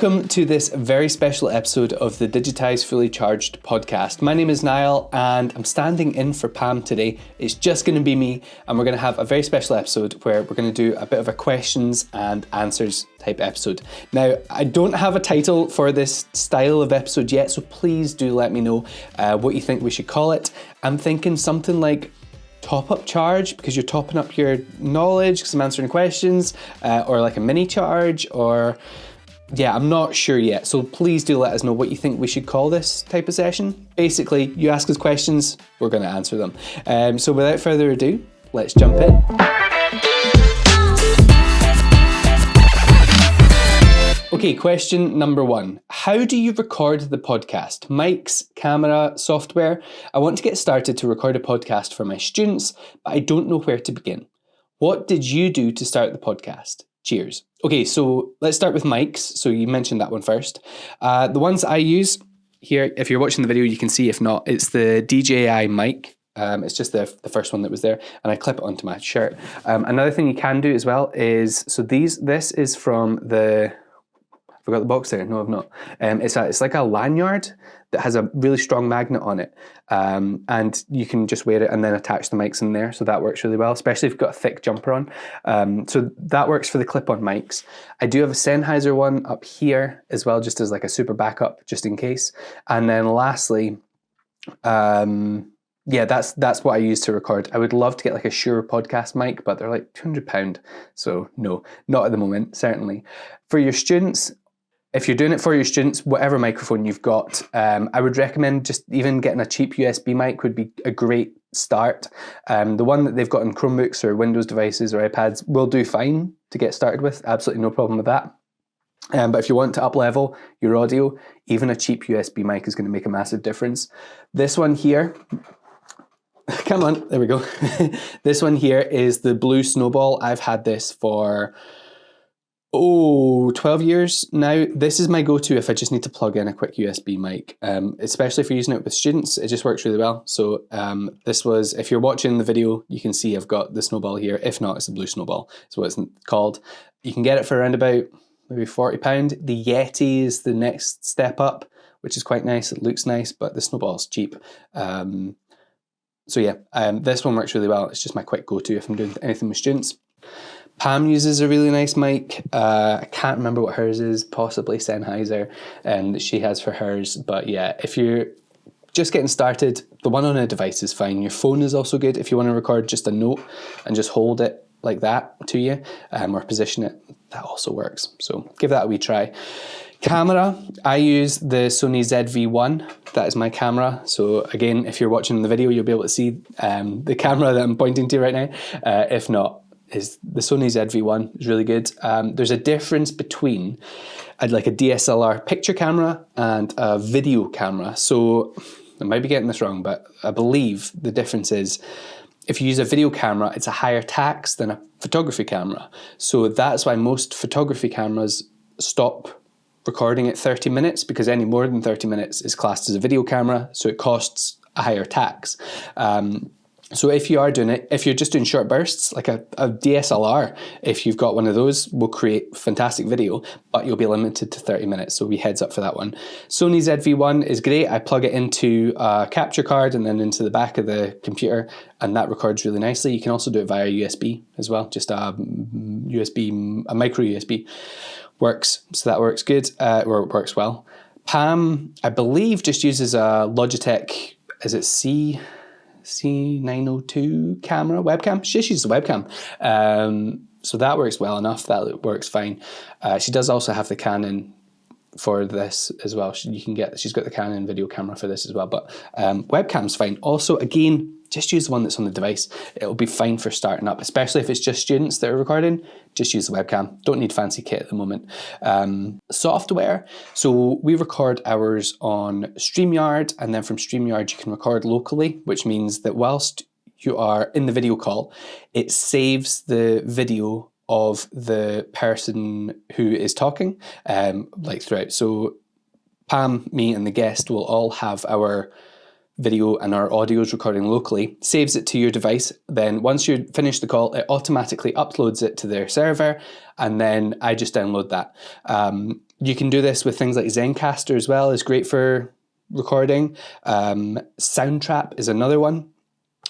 Welcome to this very special episode of the Digitize Fully Charged podcast. My name is Niall and I'm standing in for Pam today. It's just going to be me and we're going to have a very special episode where we're going to do a bit of a questions and answers type episode. Now, I don't have a title for this style of episode yet, so please do let me know what you think we should call it. I'm thinking something like top up charge because you're topping up your knowledge because I'm answering questions, or like a mini charge, or yeah, I'm not sure yet. So please do let us know what you think we should call this type of session. Basically, you ask us questions, we're going to answer them. So without further ado, let's jump in. Okay, question number 1. How do you record the podcast? Mics, camera, software? I want to get started to record a podcast for my students, but I don't know where to begin. What did you do to start the podcast? Cheers. Okay, so let's start with mics. So you mentioned that one first. The ones I use here, if you're watching the video, you can see. If not, it's the DJI mic. It's just the first one that was there, and I clip it onto my shirt. Another thing you can do as well is, so this is from the, I forgot the box there. No, I've not. It's like a lanyard that has a really strong magnet on it, and you can just wear it and then attach the mics in there. So that works really well, especially if you've got a thick jumper on. So that works for the clip-on mics. I do have a Sennheiser one up here as well, just as like a super backup, just in case. And then lastly, yeah, that's what I use to record. I would love to get like a Shure podcast mic, but they're like £200. So no, not at the moment, certainly. For your students, if you're doing it for your students, whatever microphone you've got, I would recommend just even getting a cheap USB mic would be a great start. The one that they've got in Chromebooks or Windows devices or iPads will do fine to get started with. Absolutely no problem with that. But if you want to up-level your audio, even a cheap USB mic is going to make a massive difference. This one here, come on, there we go. This one here is the Blue Snowball. I've had this for 12 years now. This is my go-to if I just need to plug in a quick USB mic, especially if you're using it with students. It just works really well. So this was, if you're watching the video, you can see I've got the Snowball here. If not, it's a Blue Snowball. That's what it's called. You can get it for around about maybe £40. The Yeti is the next step up, which is quite nice. It looks nice, but the Snowball's cheap. So yeah, this one works really well. It's just my quick go-to if I'm doing anything with students. Pam uses a really nice mic. I can't remember what hers is, possibly Sennheiser, that she has for hers. But yeah, if you're just getting started, the one on a device is fine. Your phone is also good if you want to record just a note and just hold it like that to you, or position it. That also works. So give that a wee try. Camera, I use the Sony ZV-1. That is my camera. So again, if you're watching the video, you'll be able to see the camera that I'm pointing to right now. If not, is the Sony ZV-1 is really good. There's a difference between like a DSLR picture camera and a video camera. So I might be getting this wrong, but I believe the difference is if you use a video camera, it's a higher tax than a photography camera. So that's why most photography cameras stop recording at 30 minutes because any more than 30 minutes is classed as a video camera. So it costs a higher tax. So if you are doing it, if you're just doing short bursts, like a DSLR, if you've got one of those, will create fantastic video, but you'll be limited to 30 minutes. So we heads up for that one. Sony ZV-1 is great. I plug it into a capture card and then into the back of the computer, and that records really nicely. You can also do it via USB as well, just a micro USB works. So that works good, or it works well. Pam, I believe, just uses a Logitech, is it C902 camera, webcam. She uses a webcam. So that works well enough. That works fine. She does also have the Canon for this as well. She's got the Canon video camera for this as well, but webcam's fine. Also, again, just use the one that's on the device. It'll be fine for starting up, especially if it's just students that are recording. Just use the webcam. Don't need fancy kit at the moment. Software. So we record ours on StreamYard, and then from StreamYard you can record locally, which means that whilst you are in the video call, it saves the video of the person who is talking, like throughout. So Pam, me, and the guest will all have our video and our audio is recording locally, saves it to your device. Then once you finish the call, it automatically uploads it to their server, and then I just download that. You can do this with things like Zencastr as well. It's great for recording. Soundtrap is another one.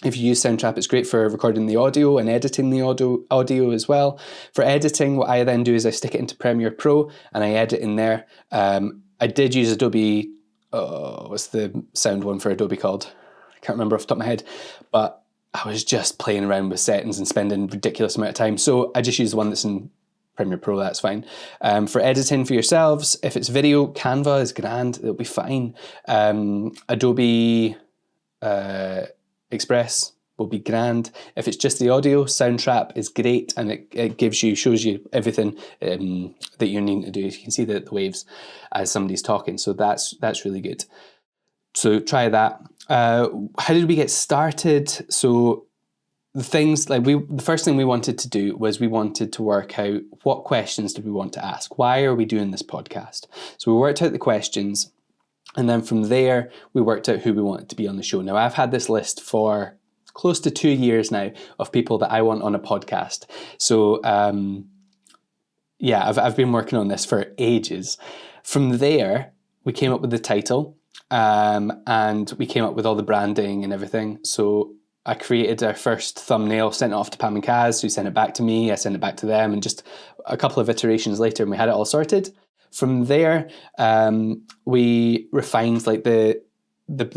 If you use Soundtrap, it's great for recording the audio and editing the audio as well. For editing, what I then do is I stick it into Premiere Pro and I edit in there. I did use Adobe, what's the sound one for Adobe called? I can't remember off the top of my head, but I was just playing around with settings and spending a ridiculous amount of time. So I just use the one that's in Premiere Pro, that's fine. For editing for yourselves, if it's video, Canva is grand, it'll be fine. Adobe Express will be grand. If it's just the audio, Soundtrap is great, and it shows you everything that you need to do. You can see the waves as somebody's talking, so that's really good. So try that. How did we get started? So the first thing we wanted to do was we wanted to work out what questions did we want to ask. Why are we doing this podcast? So we worked out the questions. And then from there, we worked out who we wanted to be on the show. Now, I've had this list for close to 2 years now of people that I want on a podcast. So, I've been working on this for ages. From there, we came up with the title, and we came up with all the branding and everything. So I created our first thumbnail, sent it off to Pam and Kaz, who sent it back to me. I sent it back to them, and just a couple of iterations later, and we had it all sorted. From there, we refined like the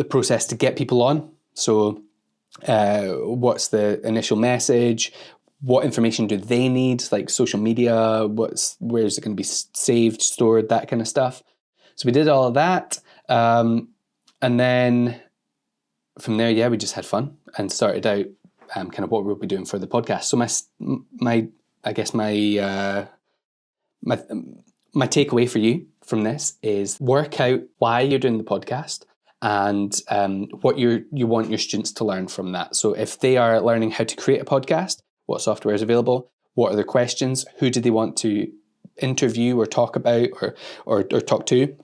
process to get people on. So, what's the initial message? What information do they need? Like social media, where is it going to be saved, stored, that kind of stuff. So we did all of that, and then from there, we just had fun and started out kind of what we'll be doing for the podcast. So my takeaway for you from this is work out why you're doing the podcast and what you want your students to learn from that. So if they are learning how to create a podcast, what software is available, what are their questions, who do they want to interview or talk about or talk to?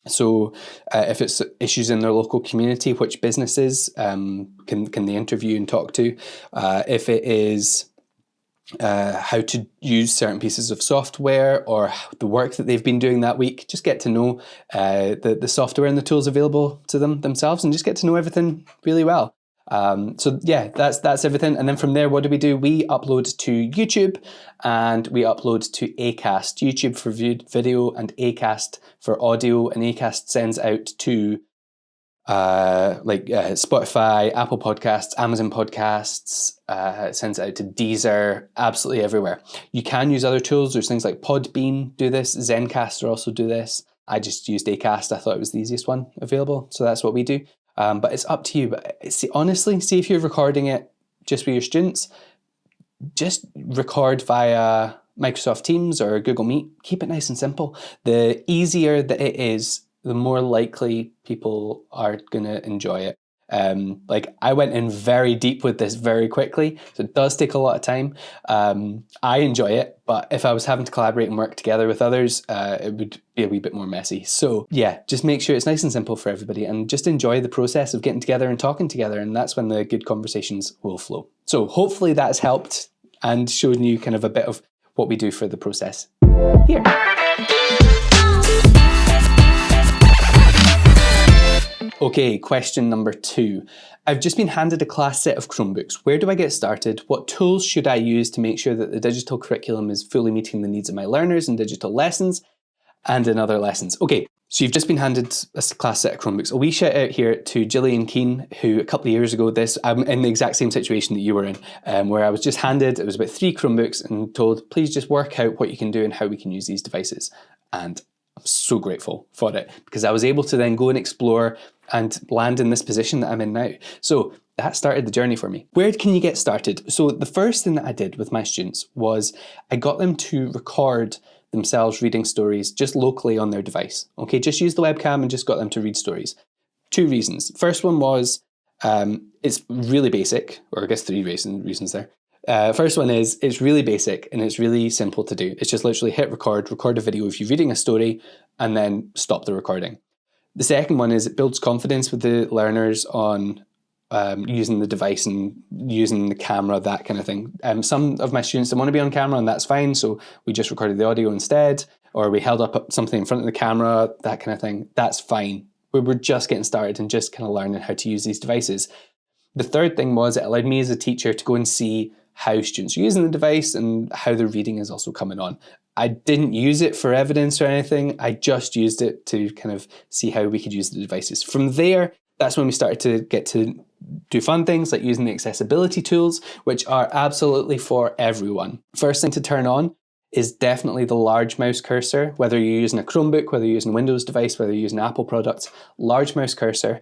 So if it's issues in their local community, which businesses can they interview and talk to? If it is how to use certain pieces of software or the work that they've been doing that week, just get to know the software and the tools available to themselves, and just get to know everything really well. That's everything. And then from there, what do? We upload to YouTube and we upload to Acast. YouTube for video and Acast for audio, and Acast sends out to Spotify, Apple Podcasts, Amazon Podcasts, it sends it out to Deezer, absolutely everywhere. You can use other tools. There's things like Podbean do this, Zencastr also do this. I just used Acast. I thought it was the easiest one available, so that's what we do. But it's up to you. But honestly, see if you're recording it just with your students, just record via Microsoft Teams or Google Meet. Keep it nice and simple. The easier that it is, the more likely people are going to enjoy it. I went in very deep with this very quickly, so it does take a lot of time. I enjoy it, but if I was having to collaborate and work together with others, it would be a wee bit more messy. So just make sure it's nice and simple for everybody, and just enjoy the process of getting together and talking together, and that's when the good conversations will flow. So hopefully that's helped and shown you kind of a bit of what we do for the process here. Okay, question number 2. I've just been handed a class set of Chromebooks. Where do I get started? What tools should I use to make sure that the digital curriculum is fully meeting the needs of my learners in digital lessons and in other lessons? Okay, so you've just been handed a class set of Chromebooks. A wee shout out here to Gillian Keane, who a couple of years ago, I'm in the exact same situation that you were in, where I was just handed, it was about 3 Chromebooks and told, please just work out what you can do and how we can use these devices. And I'm so grateful for it, because I was able to then go and explore and land in this position that I'm in now. So that started the journey for me. Where can you get started? So the first thing that I did with my students was I got them to record themselves reading stories just locally on their device. Okay, just use the webcam and just got them to read stories. 2 reasons. First one was it's really basic, or I guess 3 reasons there. First one is it's really basic and it's really simple to do. It's just literally hit record a video of you reading a story, and then stop the recording. The second one is it builds confidence with the learners on using the device and using the camera, that kind of thing. Some of my students don't want to be on camera, and that's fine, so we just recorded the audio instead, or we held up something in front of the camera, that kind of thing. That's fine. We're just getting started and just kind of learning how to use these devices. The third thing was it allowed me as a teacher to go and see how students are using the device and how their reading is also coming on. I didn't use it for evidence or anything. I just used it to kind of see how we could use the devices. From there, that's when we started to get to do fun things like using the accessibility tools, which are absolutely for everyone. First thing to turn on is definitely the large mouse cursor, whether you're using a Chromebook, whether you're using a Windows device, whether you're using Apple products, large mouse cursor.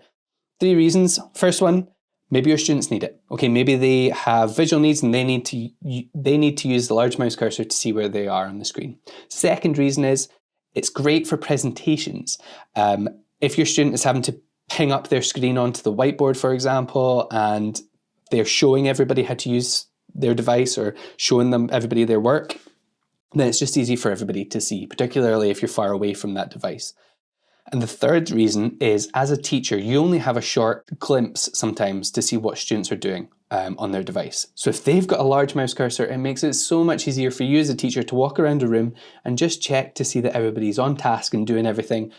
3 reasons. First one, maybe your students need it. Okay, maybe they have visual needs and they need to use the large mouse cursor to see where they are on the screen. Second reason is it's great for presentations. If your student is having to ping up their screen onto the whiteboard, for example, and they're showing everybody how to use their device or showing everybody their work, then it's just easy for everybody to see, particularly if you're far away from that device. And the third reason is, as a teacher, you only have a short glimpse sometimes to see what students are doing on their device. So if they've got a large mouse cursor, it makes it so much easier for you as a teacher to walk around a room and just check to see that everybody's on task and doing everything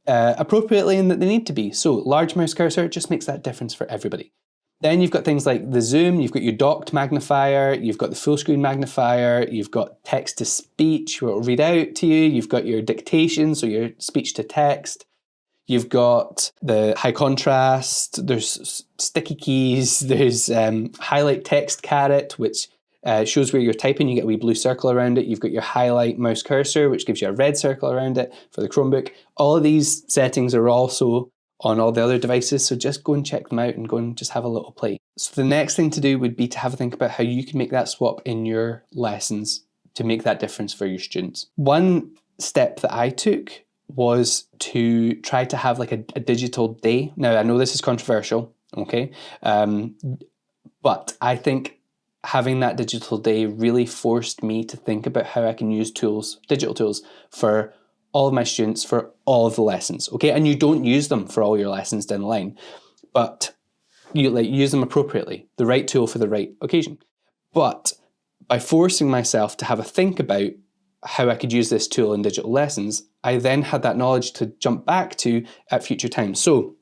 appropriately and that they need to be. So large mouse cursor just makes that difference for everybody. Then you've got things like the zoom, you've got your docked magnifier, you've got the full screen magnifier, you've got text to speech where it'll read out to you, you've got your dictation, so your speech to text, you've got the high contrast, there's sticky keys, there's highlight text curate, which shows where you're typing, you get a wee blue circle around it, you've got your highlight mouse cursor, which gives you a red circle around it for the Chromebook. All of these settings are also on all the other devices, so just go and check them out and go and just have a little play. So the next thing to do would be to have a think about how you can make that swap in your lessons to make that difference for your students. One step that I took was to try to have like a digital day. Now, I know this is controversial, okay? But I think having that digital day really forced me to think about how I can use tools, digital tools, for all of my students for all of the lessons, okay? And you don't use them for all your lessons down the line, but you use them appropriately, the right tool for the right occasion. But by forcing myself to have a think about how I could use this tool in digital lessons, I then had that knowledge to jump back to at future times. So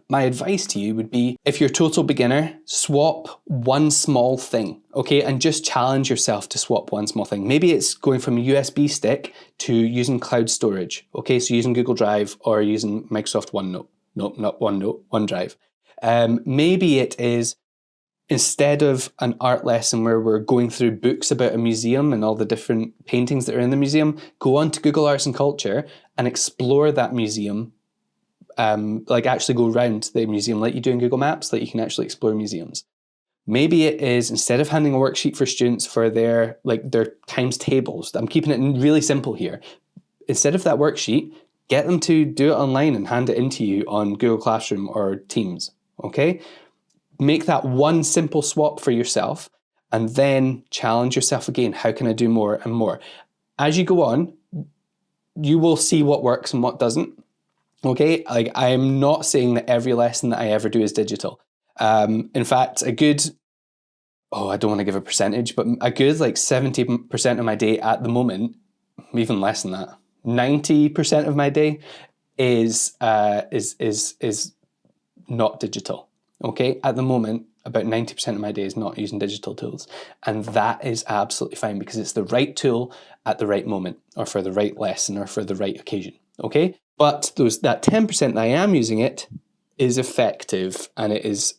my advice to you would be, if you're a total beginner, swap one small thing, okay? And just challenge yourself to swap one small thing. Maybe it's going from a USB stick to using cloud storage, okay? So using Google Drive or using Microsoft OneNote. Nope, not OneNote, OneDrive. Maybe it is, instead of an art lesson where we're going through books about a museum and all the different paintings that are in the museum, go on to Google Arts and Culture and explore that museum. Like actually go around the museum like you do in Google Maps, that you can actually explore museums. Maybe it is, instead of handing a worksheet for students for their times tables, I'm keeping it really simple here. Instead of that worksheet, get them to do it online and hand it into you on Google Classroom or Teams, okay? Make that one simple swap for yourself and then challenge yourself again. How can I do more and more? As you go on, you will see what works and what doesn't. Okay, like I am not saying that every lesson that I ever do is digital. In fact, I don't want to give a percentage, but a good 70% of my day at the moment, even less than that, 90% of my day is not digital. Okay, at the moment, about 90% of my day is not using digital tools, and that is absolutely fine because it's the right tool at the right moment, or for the right lesson, or for the right occasion. Okay. But that 10% that I am using it is effective, and it is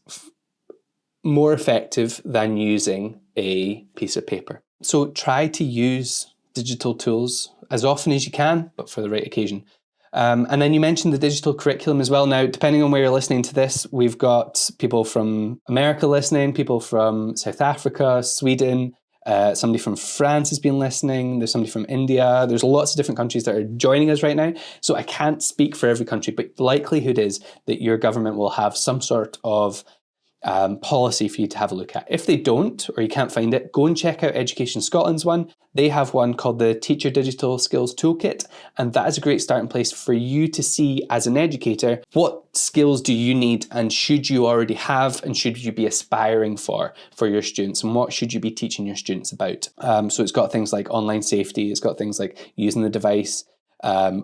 more effective than using a piece of paper. So try to use digital tools as often as you can, but for the right occasion. And then you mentioned the digital curriculum as well. Now, depending on where you're listening to this, we've got people from America listening, people from South Africa, Sweden, somebody from France has been listening. There's somebody from India. There's lots of different countries that are joining us right now. So I can't speak for every country, but the likelihood is that your government will have some sort of policy for you to have a look at. If they don't, or you can't find it, go and check out Education Scotland's one. They have one called the Teacher Digital Skills Toolkit, and that is a great starting place for you to see as an educator, what skills do you need and should you already have and should you be aspiring for your students, and what should you be teaching your students about. So it's got things like online safety, it's got things like using the device,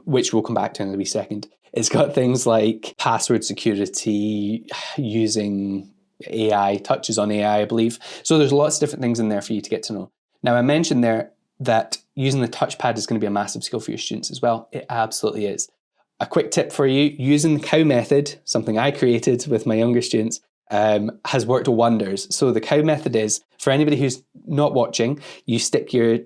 which we'll come back to in a wee second. It's got things like password security, using AI, touches on AI, I believe. So there's lots of different things in there for you to get to know. Now, I mentioned there that using the touchpad is going to be a massive skill for your students as well. It absolutely is. A quick tip for you, using the cow method, something I created with my younger students, has worked wonders. So the cow method is, for anybody who's not watching, you stick your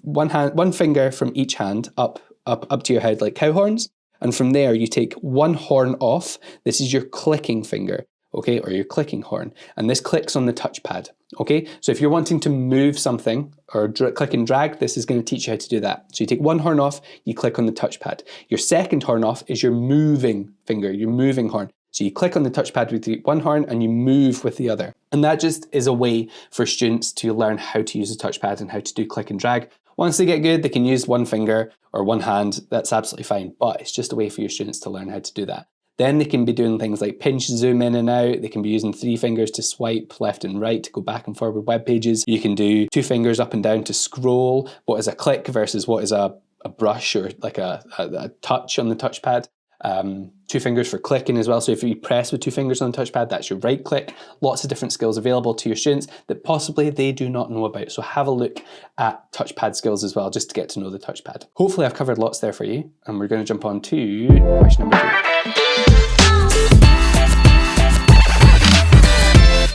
one finger from each hand up to your head like cow horns. And from there, you take one horn off. This is your clicking finger, okay, or your clicking horn. And this clicks on the touchpad, okay? So if you're wanting to move something or click and drag, this is going to teach you how to do that. So you take one horn off, you click on the touchpad. Your second horn off is your moving finger, your moving horn. So you click on the touchpad with the one horn and you move with the other. And that just is a way for students to learn how to use the touchpad and how to do click and drag. Once they get good, they can use one finger or one hand. That's absolutely fine, but it's just a way for your students to learn how to do that. Then they can be doing things like pinch, zoom in and out. They can be using 3 fingers to swipe left and right to go back and forward web pages. You can do 2 fingers up and down to scroll. What is a click versus what is a brush or like a touch on the touchpad. 2 fingers for clicking as well. So if you press with 2 fingers on the touchpad, that's your right click. Lots of different skills available to your students that possibly they do not know about. So have a look at touchpad skills as well, just to get to know the touchpad. Hopefully I've covered lots there for you. And we're going to jump on to question number 2.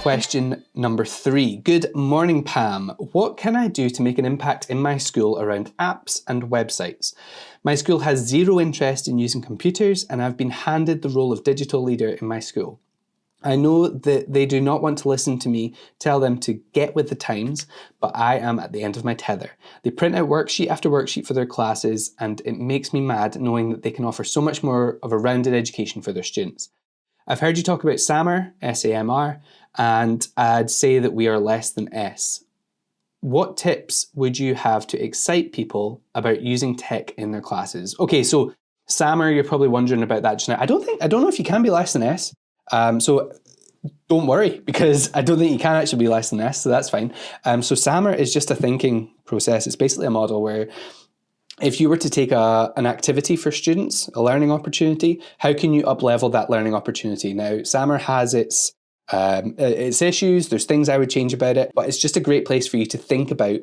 Question number 3. Good morning, Pam. What can I do to make an impact in my school around apps and websites? My school has zero interest in using computers, and I've been handed the role of digital leader in my school. I know that they do not want to listen to me tell them to get with the times, but I am at the end of my tether. They print out worksheet after worksheet for their classes, and it makes me mad knowing that they can offer so much more of a rounded education for their students. I've heard you talk about SAMR, S-A-M-R, and I'd say that we are less than S. What tips would you have to excite people about using tech in their classes? Okay, so SAMR, you're probably wondering about that just now. I don't know if you can be less than S. So don't worry, because I don't think you can actually be less than S, so that's fine. So SAMR is just a thinking process. It's basically a model where if you were to take an activity for students, a learning opportunity, how can you up-level that learning opportunity? Now, SAMR has its issues, there's things I would change about it, but it's just a great place for you to think about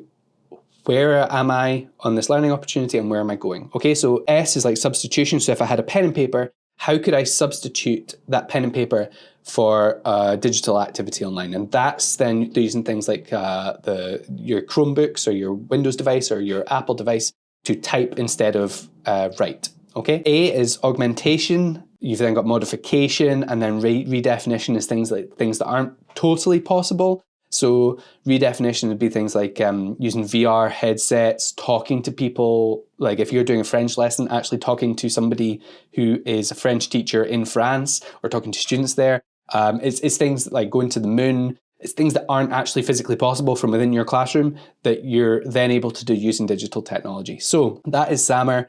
where am I on this learning opportunity and where am I going? Okay, so S is like substitution. So if I had a pen and paper, how could I substitute that pen and paper for a digital activity online? And that's then using things like your Chromebooks or your Windows device or your Apple device to type instead of write. Okay. A is augmentation. You've then got modification, and then redefinition is things that aren't totally possible. So redefinition would be things like using VR headsets, talking to people, like if you're doing a French lesson, actually talking to somebody who is a French teacher in France or talking to students there. It's things like going to the moon. It's things that aren't actually physically possible from within your classroom that you're then able to do using digital technology. So that is SAMR.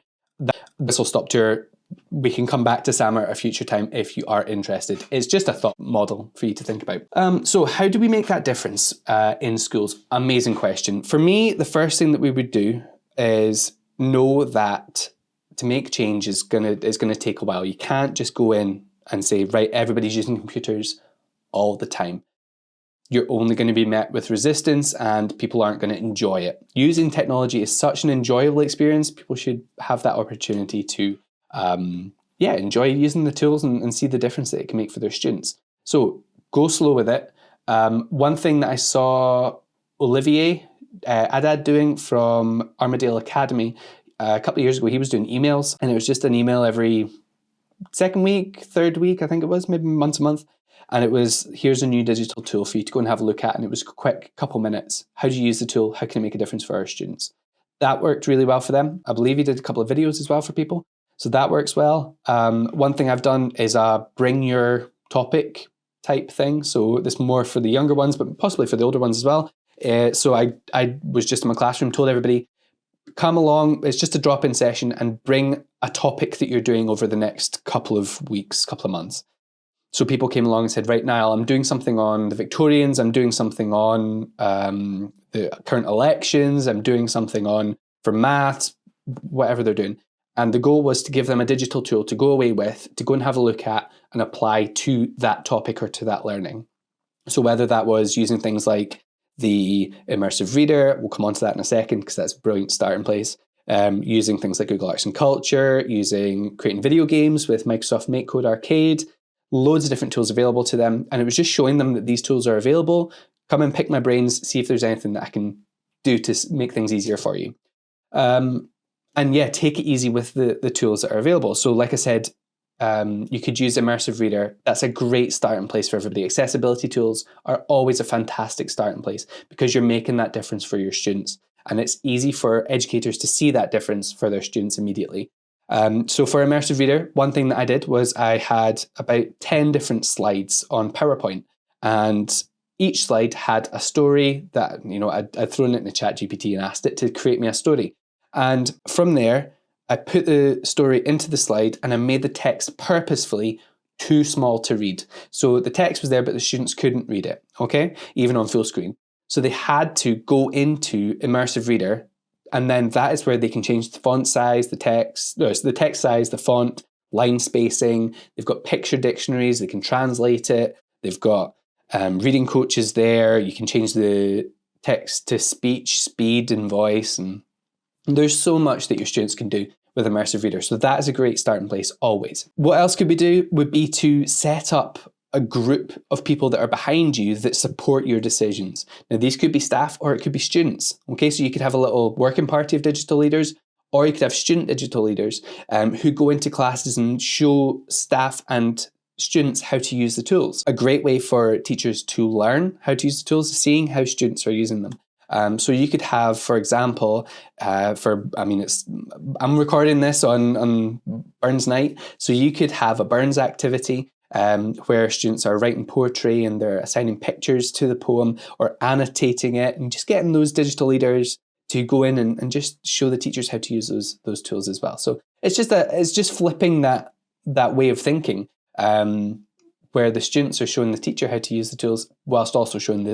This will stop to we can come back to SAMR at a future time if you are interested. It's just a thought model for you to think about. So how do we make that difference in schools? Amazing question. For me, the first thing that we would do is know that to make change is gonna take a while. You can't just go in and say, right, everybody's using computers all the time. You're only going to be met with resistance and people aren't going to enjoy it. Using technology is such an enjoyable experience. People should have that opportunity to enjoy using the tools and see the difference that it can make for their students. So go slow with it. One thing that I saw Olivier Adad doing from Armadale Academy a couple of years ago, he was doing emails, and it was just an email every second week, third week, I think it was, maybe once a month. And it was, here's a new digital tool for you to go and have a look at. And it was a quick couple minutes. How do you use the tool? How can it make a difference for our students? That worked really well for them. I believe he did a couple of videos as well for people. So that works well. One thing I've done is bring your topic type thing. So this more for the younger ones, but possibly for the older ones as well. So I was just in my classroom, told everybody, come along, it's just a drop-in session, and bring a topic that you're doing over the next couple of weeks, couple of months. So people came along and said, right, Niall, I'm doing something on the Victorians, I'm doing something on the current elections, I'm doing something on for maths, whatever they're doing. And the goal was to give them a digital tool to go away with, to go and have a look at and apply to that topic or to that learning. So whether that was using things like the immersive reader, we'll come on to that in a second because that's a brilliant starting place, using things like Google Arts and Culture, using creating video games with Microsoft MakeCode Arcade, loads of different tools available to them. And it was just showing them that these tools are available. Come and pick my brains, see if there's anything that I can do to make things easier for you. And yeah, take it easy with the tools that are available. So like I said, you could use Immersive Reader. That's a great starting place for everybody. Accessibility tools are always a fantastic starting place because you're making that difference for your students. And it's easy for educators to see that difference for their students immediately. So for Immersive Reader, one thing that I did was I had about 10 different slides on PowerPoint. And each slide had a story that, I'd thrown it in the ChatGPT and asked it to create me a story. And from there, I put the story into the slide and I made the text purposefully too small to read. So the text was there, but the students couldn't read it, okay? Even on full screen. So they had to go into Immersive Reader, and then that is where they can change the font size, the text size, the font, line spacing. They've got picture dictionaries, they can translate it. They've got reading coaches there. You can change the text to speech, speed, and voice, and there's so much that your students can do with Immersive Reader. So that is a great starting place always. What else could we do would be to set up a group of people that are behind you that support your decisions. Now, these could be staff or it could be students. Okay, so you could have a little working party of digital leaders, or you could have student digital leaders who go into classes and show staff and students how to use the tools. A great way for teachers to learn how to use the tools is seeing how students are using them. So you could have, for example, I'm recording this on Burns Night, so you could have a Burns activity where students are writing poetry and they're assigning pictures to the poem or annotating it, and just getting those digital leaders to go in and just show the teachers how to use those tools as well. So it's just flipping that way of thinking. Where the students are showing the teacher how to use the tools whilst also showing the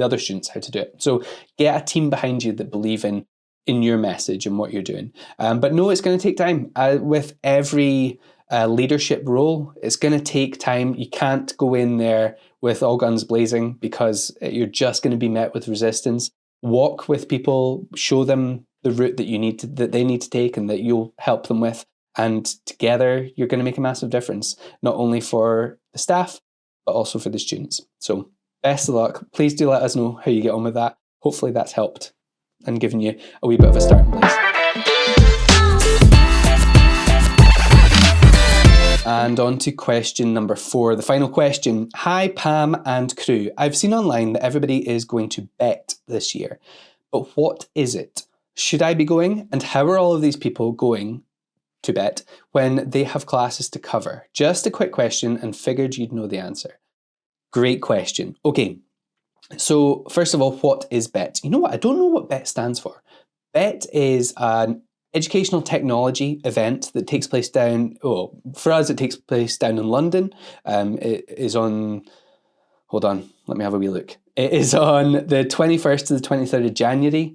other students how to do it. So get a team behind you that believe in your message and what you're doing. But no, it's going to take time. With every leadership role, it's going to take time. You can't go in there with all guns blazing because you're just going to be met with resistance. Walk with people, show them the route that they need to take and that you'll help them with. And together, you're going to make a massive difference, not only for the staff, but also for the students. So best of luck. Please do let us know how you get on with that. Hopefully that's helped and given you a wee bit of a starting place. And on to question number 4, the final question. Hi, Pam and crew. I've seen online that everybody is going to BET this year, but what is it? Should I be going? And how are all of these people going to BET when they have classes to cover? Just a quick question and figured you'd know the answer. Great question. Okay, so first of all, what is BET? You know what? I don't know what BET stands for. BET is an educational technology event that takes place for us, it takes place down in London. It is on, hold on, let me have a wee look. It is on the 21st to the 23rd of January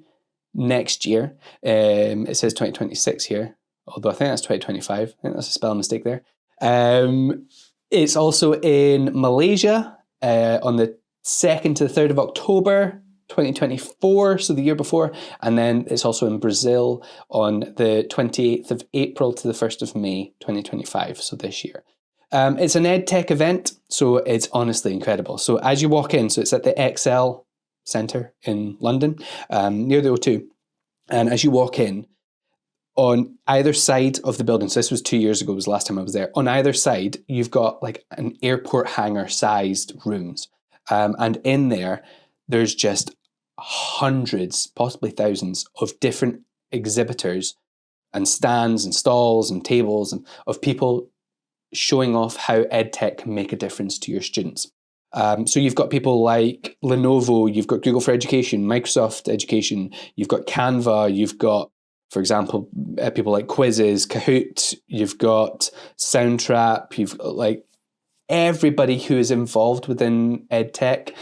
next year. It says 2026 here. Although I think that's 2025. I think that's a spelling mistake there. It's also in Malaysia on the 2nd to the 3rd of October, 2024, so the year before. And then it's also in Brazil on the 28th of April to the 1st of May, 2025, so this year. It's an EdTech event, so it's honestly incredible. So as you walk in, so it's at the XL Centre in London, near the O2. And as you walk in, on either side of the building, so this was 2 years ago, was the last time I was there, on either side, you've got like an airport hangar sized rooms. And in there, there's just hundreds, possibly thousands of different exhibitors and stands and stalls and tables and of people showing off how EdTech can make a difference to your students. So you've got people like Lenovo, you've got Google for Education, Microsoft Education, you've got Canva, you've got, for example, people like Quizzes, Kahoot, you've got Soundtrap, you've got like everybody who is involved within EdTech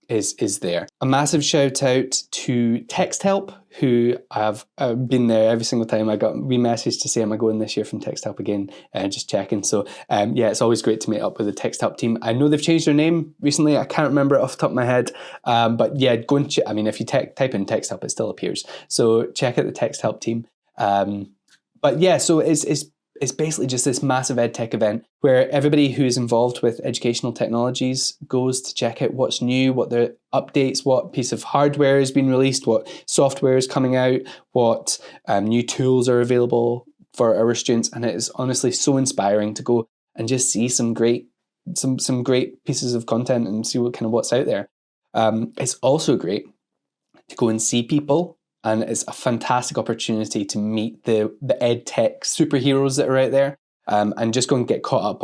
is there. A massive shout out to Text Help, who have been there every single time I got a wee message to say, am I going this year from Text Help again? Just checking. So it's always great to meet up with the Text Help team. I know they've changed their name recently. I can't remember it off the top of my head. But yeah, go and if you type in Text Help, it still appears. So check out the Text Help team. But yeah, so it's basically just this massive EdTech event where everybody who is involved with educational technologies goes to check out what's new, what the updates, what piece of hardware has been released, what software is coming out, what new tools are available for our students. And it is honestly so inspiring to go and just see some great pieces of content and see what's out there. It's also great to go and see people. And it's a fantastic opportunity to meet the EdTech superheroes that are out there, and just go and get caught up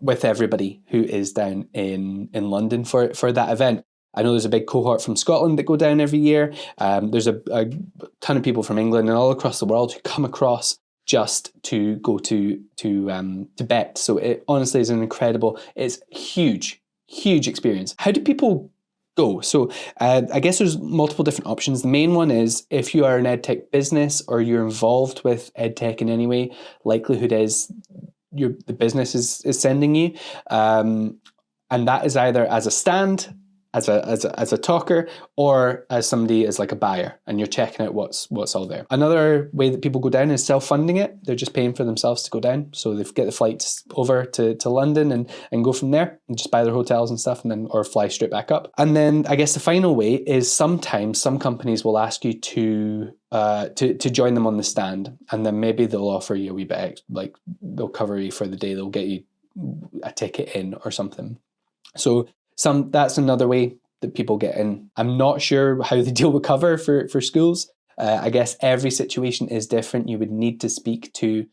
with everybody who is down in London for that event. I know there's a big cohort from Scotland that go down every year. There's a ton of people from England and all across the world who come across just to go to BET. So it honestly is it's huge experience. How do people go? So I guess there's multiple different options. The main one is if you are an EdTech business or you're involved with EdTech in any way, likelihood is the business is sending you. And that is either as a stand, as a talker, or as somebody as like a buyer, and you're checking out what's all there. Another way that people go down is self-funding it. They're just paying for themselves to go down. So they get the flights over to London and go from there and just buy their hotels and stuff, and then or fly straight back up. And then I guess the final way is sometimes some companies will ask you to join them on the stand, and then maybe they'll offer you a wee bit, like they'll cover you for the day. They'll get you a ticket in or something. So that's another way that people get in. I'm not sure how they deal with cover for schools. I guess every situation is different. You would need to speak to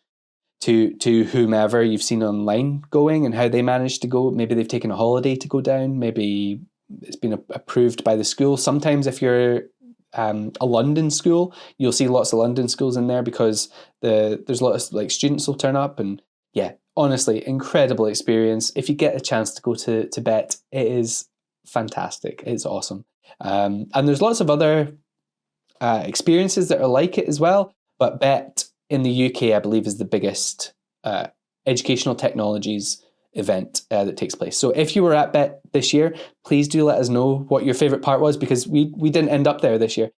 whomever you've seen online going and how they managed to go. Maybe they've taken a holiday to go down. Maybe it's been approved by the school. Sometimes if you're a London school, you'll see lots of London schools in there because there's lots of like students will turn up, and yeah. Honestly, incredible experience. If you get a chance to go to BET, it is fantastic. It's awesome. And there's lots of other experiences that are like it as well. But BET in the UK, I believe, is the biggest educational technologies event that takes place. So if you were at BET this year, please do let us know what your favourite part was, because we didn't end up there this year,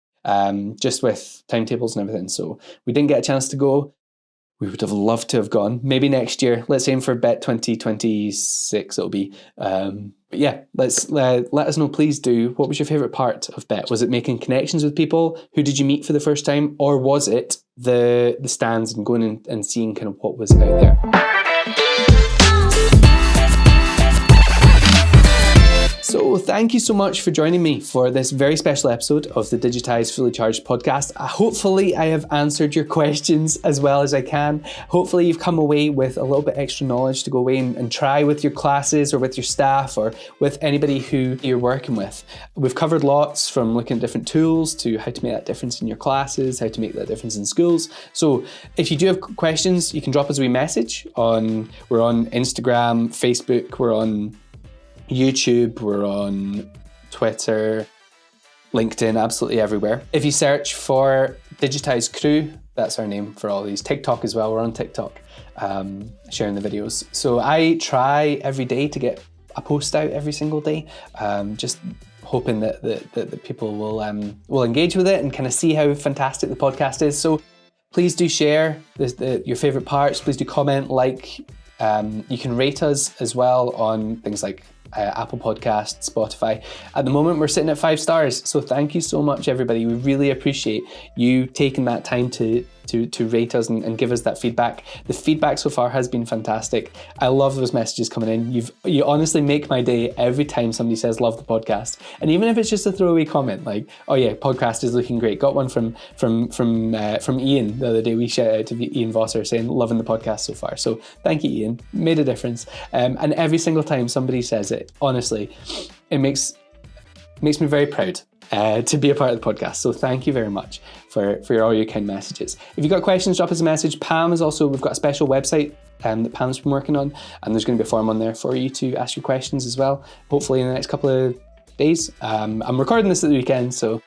just with timetables and everything. So we didn't get a chance to go. We would have loved to have gone. Maybe next year. Let's aim for BET 2026 it'll be. But yeah, let us know, please do. What was your favourite part of BET? Was it making connections with people? Who did you meet for the first time? Or was it the stands and going in and seeing kind of what was out there? So thank you so much for joining me for this very special episode of the Digitize Fully Charged podcast. Hopefully I have answered your questions as well as I can. Hopefully you've come away with a little bit extra knowledge to go away and try with your classes or with your staff or with anybody who you're working with. We've covered lots, from looking at different tools to how to make that difference in your classes, how to make that difference in schools. So if you do have questions, you can drop us a wee message we're on Instagram, Facebook, we're on YouTube, we're on Twitter, LinkedIn, absolutely everywhere. If you search for Digitize Crew, that's our name for all these. TikTok as well, we're on TikTok, sharing the videos. So I try every day to get a post out every single day, just hoping that people will engage with it and kind of see how fantastic the podcast is. So please do share your favourite parts. Please do comment, like. You can rate us as well on things like Apple Podcasts, Spotify. At the moment, we're sitting at 5 stars. So thank you so much, everybody. We really appreciate you taking that time to to rate us and give us that feedback. The feedback so far has been fantastic. I love those messages coming in. You honestly make my day every time somebody says love the podcast, and even if it's just a throwaway comment like, oh yeah, podcast is looking great. Got one from Ian the other day. We shout out to Ian Vosser saying loving the podcast so far. So thank you, Ian. Made a difference. And every single time somebody says it, honestly, it makes me very proud to be a part of the podcast. So thank you very much for all your kind messages. If you've got questions, drop us a message. Pam is also, we've got a special website that Pam's been working on, and there's going to be a form on there for you to ask your questions as well, hopefully in the next couple of days. I'm recording this at the weekend, so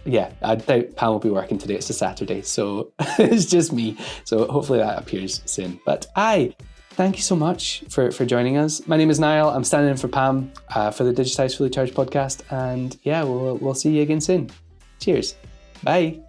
yeah, I doubt Pam will be working today. It's a Saturday, so it's just me. So hopefully that appears soon. But thank you so much for joining us. My name is Niall. I'm standing in for Pam for the Digitize Fully Charged podcast. And yeah, we'll see you again soon. Cheers. Bye.